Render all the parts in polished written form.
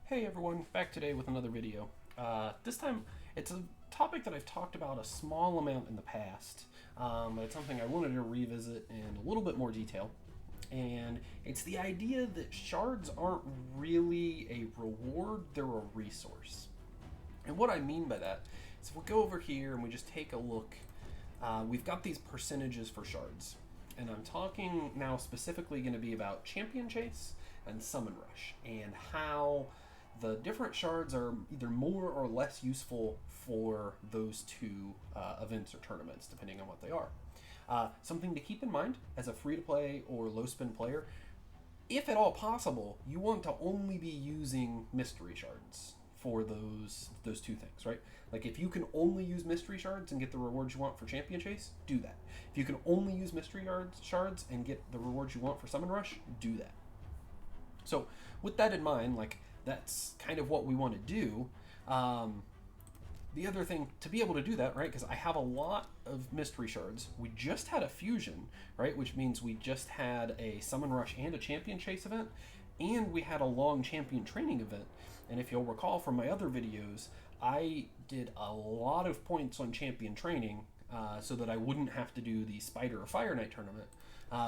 Hey everyone, back today with another video. This time it's a topic that I've talked about a small amount in the past, but it's something I wanted to revisit in a little bit more detail. And it's the idea that shards aren't really a reward, they're a resource. And what I mean by that is if we go over here and we just take a look, we've got these percentages for shards. And I'm talking now specifically going to be about Champion Chase and Summon Rush and how the different shards are either more or less useful for those two events or tournaments, depending on what they are. Something to keep in mind as a free-to-play or low-spin player, if at all possible, you want to only be using mystery shards for those two things, right? Like if you can only use mystery shards and get the rewards you want for Champion Chase, do that. If you can only use mystery shards and get the rewards you want for Summon Rush, do that. So with that in mind, like that's kind of what we want to do. The other thing to be able to do that, right? Because I have a lot of mystery shards. We just had a fusion, right? Which means we just had a Summon Rush and a Champion Chase event, and we had a long champion training event. And if you'll recall from my other videos, I did a lot of points on champion training so that I wouldn't have to do the Spider or Fire Knight tournament,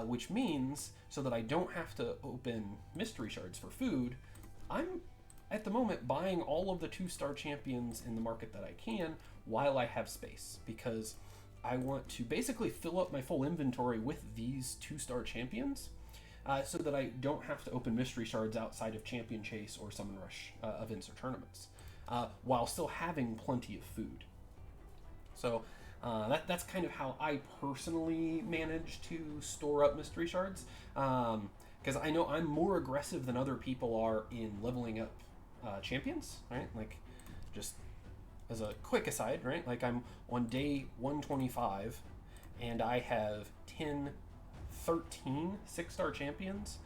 which means so that I don't have to open mystery shards for food, I'm at the moment buying all of the 2-star champions in the market that I can while I have space, because I want to basically fill up my full inventory with these 2-star champions so that I don't have to open mystery shards outside of Champion Chase or Summon Rush events or tournaments, while still having plenty of food. So that's kind of how I personally manage to store up mystery shards, because I know I'm more aggressive than other people are in leveling up champions, right? Like, just as a quick aside, right? Like, I'm on day 125, and I have 10, 13 6-star champions.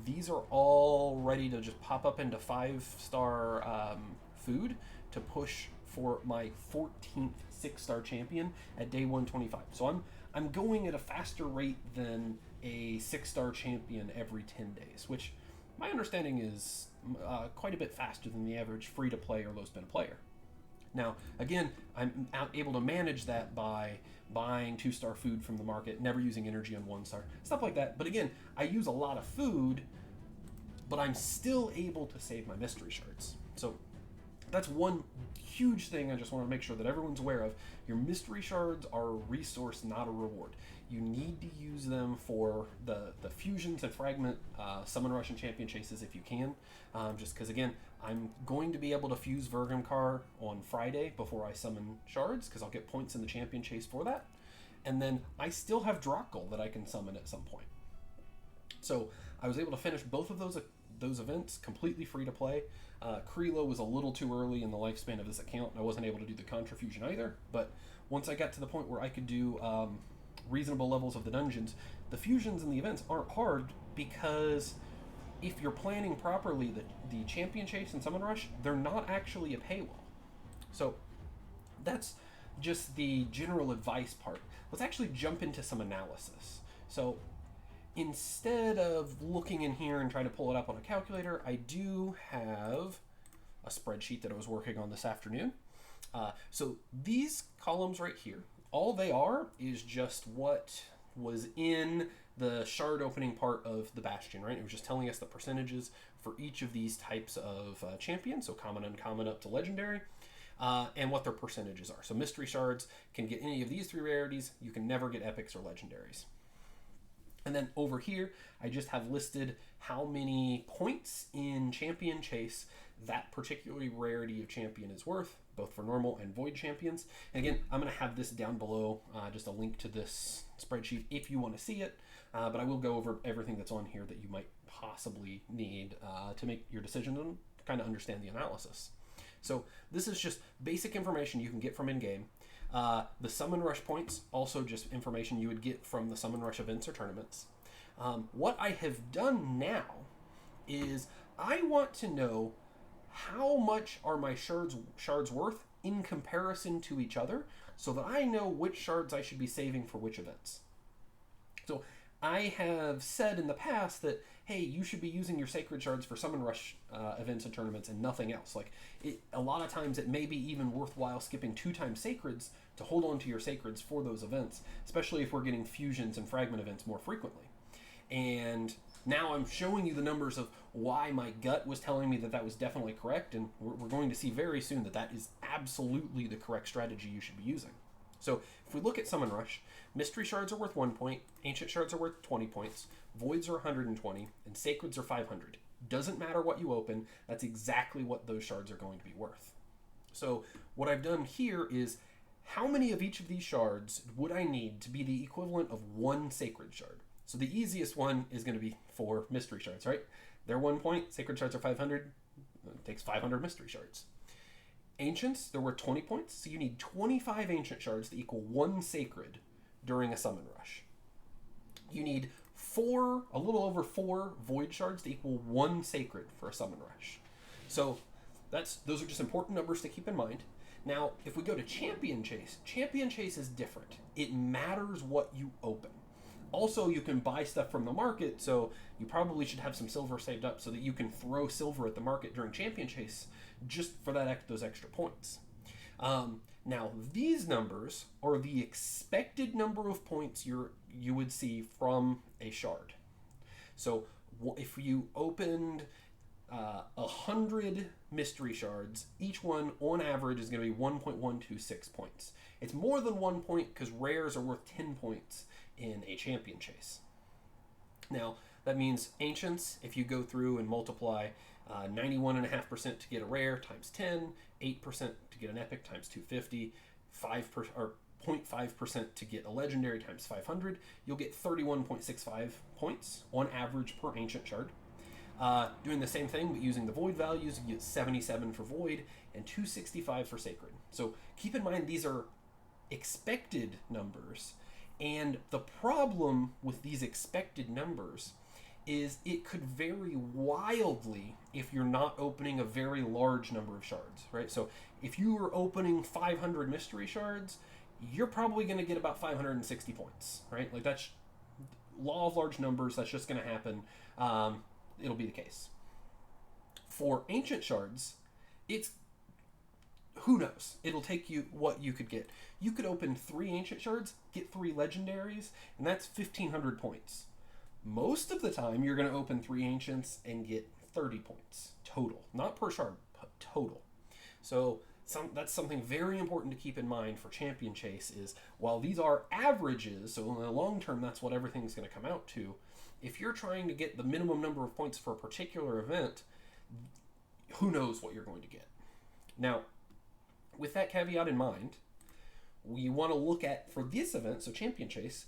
These are all ready to just pop up into 5-star food to push for my 14th 6-star champion at day 125. So I'm going at a faster rate than a 6-star champion every 10 days, which my understanding is quite a bit faster than the average free-to-play or low-spin player. Now, again, I'm able to manage that by buying 2-star food from the market, never using energy on 1-star, stuff like that. But again, I use a lot of food, but I'm still able to save my mystery shards. So that's one huge thing I just want to make sure that everyone's aware of. Your mystery shards are a resource, not a reward. You need to use them for the fusions and fragment Summon Rush and Champion Chases if you can. Just because, again, I'm going to be able to fuse Vergamkar on Friday before I summon shards, because I'll get points in the Champion Chase for that. And then I still have Drakgol that I can summon at some point. So I was able to finish both of those events completely free to play. Krilo was a little too early in the lifespan of this account. I wasn't able to do the Contra Fusion either, but once I got to the point where I could do reasonable levels of the dungeons, the fusions and the events aren't hard, because if you're planning properly the Champion Chase and Summon Rush, they're not actually a paywall. So that's just the general advice part. Let's actually jump into some analysis. So instead of looking in here and trying to pull it up on a calculator, I do have a spreadsheet that I was working on this afternoon. So these columns right here, all they are is just what was in the shard opening part of the Bastion, right? It was just telling us the percentages for each of these types of champions, so common, uncommon, up to legendary, and what their percentages are. So mystery shards can get any of these 3 rarities. You can never get epics or legendaries. And then over here, I just have listed how many points in Champion Chase that particular rarity of champion is worth, both for normal and void champions. And again, I'm going to have this down below, just a link to this spreadsheet if you want to see it. But I will go over everything that's on here that you might possibly need to make your decision and kind of understand the analysis. So this is just basic information you can get from in-game. The Summon Rush points, also just information you would get from the Summon Rush events or tournaments. What I have done now is I want to know how much are my shards worth in comparison to each other, so that I know which shards I should be saving for which events. So I have said in the past that, hey, you should be using your sacred shards for summon rush events and tournaments and nothing else. Like, a lot of times it may be even worthwhile skipping 2 times sacreds to hold on to your sacreds for those events, especially if we're getting fusions and fragment events more frequently. And now I'm showing you the numbers of why my gut was telling me that that was definitely correct, and we're going to see very soon that that is absolutely the correct strategy you should be using. So if we look at Summon Rush, Mystery Shards are worth 1 point, Ancient Shards are worth 20 points, Voids are 120, and Sacreds are 500. Doesn't matter what you open, that's exactly what those shards are going to be worth. So what I've done here is, how many of each of these shards would I need to be the equivalent of 1 Sacred Shard? So the easiest one is going to be 4 Mystery Shards, right? They're 1 point, Sacred Shards are 500, it takes 500 Mystery Shards. Ancients, they're worth 20 points, so you need 25 Ancient Shards to equal 1 Sacred during a Summon Rush. You need a little over 4 Void Shards to equal 1 Sacred for a Summon Rush. So those are just important numbers to keep in mind. Now, if we go to Champion Chase is different. It matters what you open. Also, you can buy stuff from the market, so you probably should have some silver saved up so that you can throw silver at the market during Champion Chase just for those extra points. Now, these numbers are the expected number of points you would see from a shard. So if you opened 100 mystery shards, each one on average is going to be 1.126 points. It's more than 1 point because rares are worth 10 points in a Champion Chase. Now, that means Ancients, if you go through and multiply 91.5% to get a rare times 10, 8% to get an epic times 250, 0.5% to get a legendary times 500, you'll get 31.65 points on average per Ancient Shard. Doing the same thing, but using the Void values, you get 77 for Void and 265 for Sacred. So keep in mind these are expected numbers, and the problem with these expected numbers is it could vary wildly if you're not opening a very large number of shards, right? So if you were opening 500 mystery shards, you're probably going to get about 560 points, right? Like, that's law of large numbers. That's just going to happen. It'll be the case. For Ancient Shards, it's, who knows? It'll take you what you could get. You could open 3 Ancient Shards, get 3 Legendaries, and that's 1,500 points. Most of the time, you're going to open 3 Ancients and get 30 points total. Not per shard, but total. So that's something very important to keep in mind for Champion Chase is, while these are averages, so in the long term, that's what everything's going to come out to, if you're trying to get the minimum number of points for a particular event, who knows what you're going to get. Now, with that caveat in mind, we want to look at, for this event, so Champion Chase,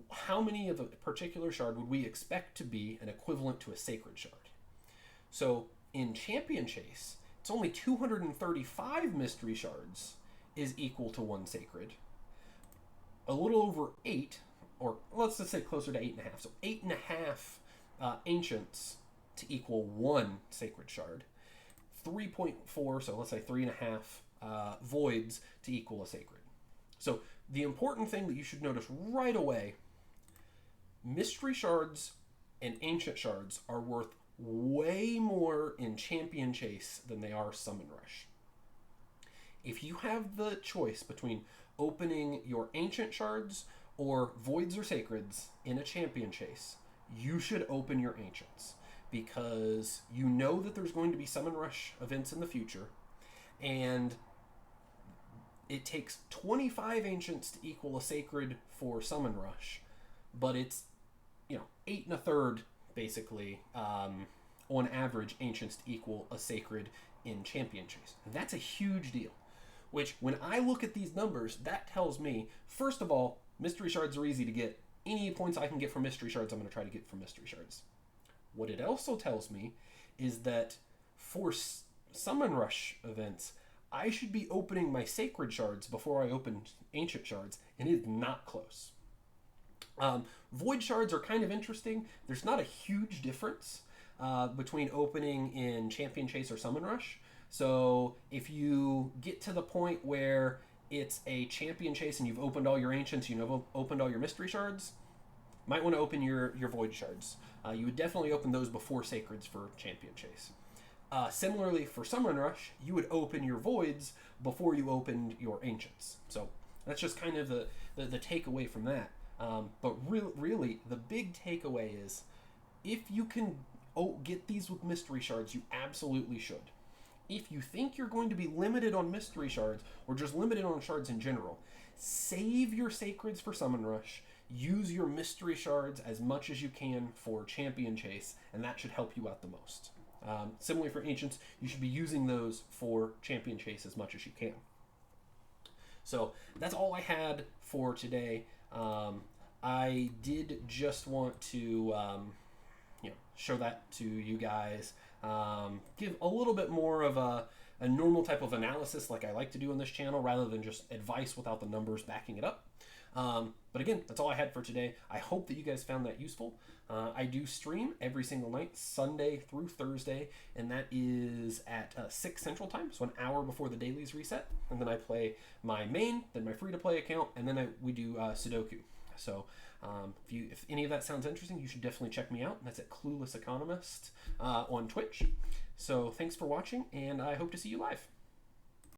how many of a particular shard would we expect to be an equivalent to a Sacred Shard? So in Champion Chase, it's only 235 Mystery Shards is equal to 1 Sacred. A little over 8, or let's just say closer to 8.5. So 8.5 Ancients to equal 1 Sacred Shard. 3.4, so let's say 3.5 Voids to equal a Sacred. So the important thing that you should notice right away, Mystery Shards and Ancient Shards are worth way more in Champion Chase than they are Summon Rush. If you have the choice between opening your Ancient Shards or Voids or Sacreds in a Champion Chase, you should open your Ancients, because you know that there's going to be Summon Rush events in the future, and it takes 25 Ancients to equal a Sacred for Summon Rush, but it's, 8 1/3 basically, on average, Ancients to equal a Sacred in Champion Chase. And that's a huge deal, which when I look at these numbers, that tells me, first of all, Mystery Shards are easy to get. Any points I can get from Mystery Shards, I'm going to try to get from Mystery Shards. What it also tells me is that for Summon Rush events, I should be opening my Sacred Shards before I open Ancient Shards, and it is not close. Void Shards are kind of interesting. There's not a huge difference between opening in Champion Chase or Summon Rush. So if you get to the point where it's a Champion Chase and you've opened all your Ancients, you've opened all your Mystery Shards, might want to open your void shards. You would definitely open those before sacreds for champion chase. Similarly, for Summon Rush, you would open your voids before you opened your ancients. So that's just kind of the takeaway from that. But really, the big takeaway is if you can get these with mystery shards, you absolutely should. If you think you're going to be limited on mystery shards or just limited on shards in general, save your sacreds for Summon Rush. Use your mystery shards as much as you can for champion chase, and that should help you out the most. Similarly for ancients, you should be using those for champion chase as much as you can. So that's all I had for today. I did just want to show that to you guys. Give a little bit more of a normal type of analysis like I like to do on this channel rather than just advice without the numbers backing it up. But again, that's all I had for today. I hope that you guys found that useful. I do stream every single night, Sunday through Thursday, and that is at 6 Central Time, so an hour before the dailies reset. And then I play my main, then my free-to-play account, and then we do Sudoku. So if any of that sounds interesting, you should definitely check me out. That's at Clueless Economist on Twitch. So thanks for watching, and I hope to see you live.